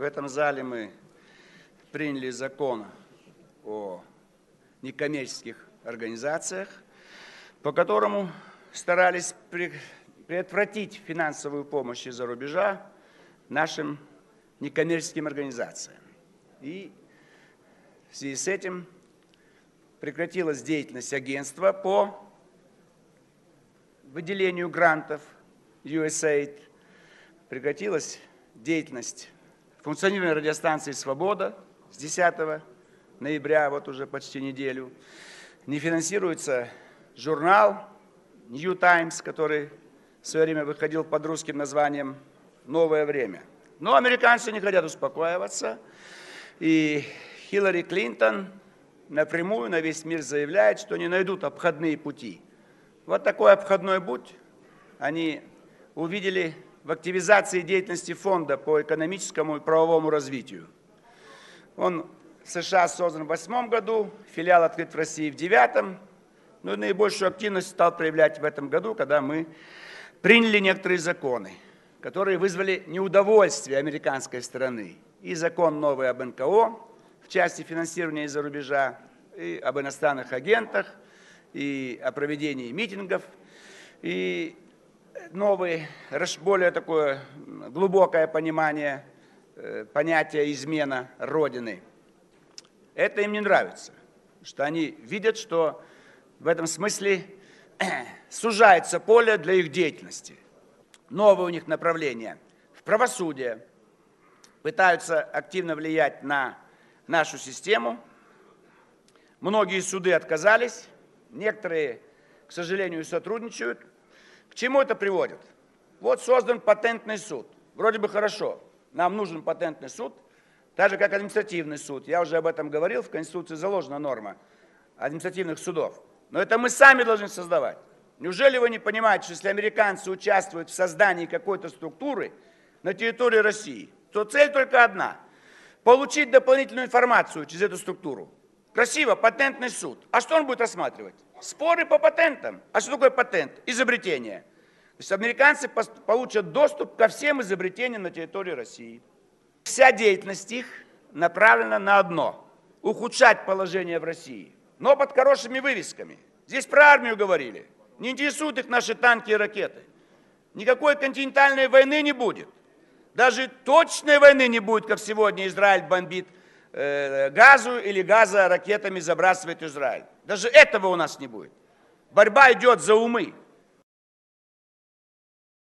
В этом зале мы приняли закон о некоммерческих организациях, по которому старались предотвратить финансовую помощь из-за рубежа нашим некоммерческим организациям. И в связи с этим прекратилась деятельность агентства по выделению грантов USAID, прекратилась деятельность функционирования радиостанции «Свобода» с 10 ноября, вот уже почти неделю. Не финансируется журнал New Times, который в свое время выходил под русским названием «Новое время». Но американцы не хотят успокаиваться, и Хиллари Клинтон напрямую на весь мир заявляет, что не найдут обходные пути. Вот такой обходной путь они увидели в активизации деятельности фонда по экономическому и правовому развитию. Он в США создан в 2008 году, филиал открыт в России в 2009, но наибольшую активность стал проявлять в этом году, когда мы приняли некоторые законы, которые вызвали неудовольствие американской стороны. И закон новый об НКО, в части финансирования из-за рубежа, и об иностранных агентах, и о проведении митингов, и новое, более такое глубокое понимание понятия измена Родины. Это им не нравится, что они видят, что в этом смысле сужается поле для их деятельности. Новое у них направление в правосудие. Пытаются активно влиять на нашу систему. Многие суды отказались, некоторые, к сожалению, сотрудничают. К чему это приводит? Вот создан патентный суд. Вроде бы хорошо. Нам нужен патентный суд, так же как административный суд. Я уже об этом говорил, в Конституции заложена норма административных судов. Но это мы сами должны создавать. Неужели вы не понимаете, что если американцы участвуют в создании какой-то структуры на территории России, то цель только одна – получить дополнительную информацию через эту структуру. Красиво, патентный суд. А что он будет рассматривать? Споры по патентам. А что такое патент? Изобретение. То есть американцы получат доступ ко всем изобретениям на территории России. Вся деятельность их направлена на одно – ухудшать положение в России. Но под хорошими вывесками. Здесь про армию говорили. Не интересуют их наши танки и ракеты. Никакой континентальной войны не будет. Даже точной войны не будет, как сегодня Израиль бомбит Газу или Газа ракетами забрасывает Израиль. Даже этого у нас не будет. Борьба идет за умы.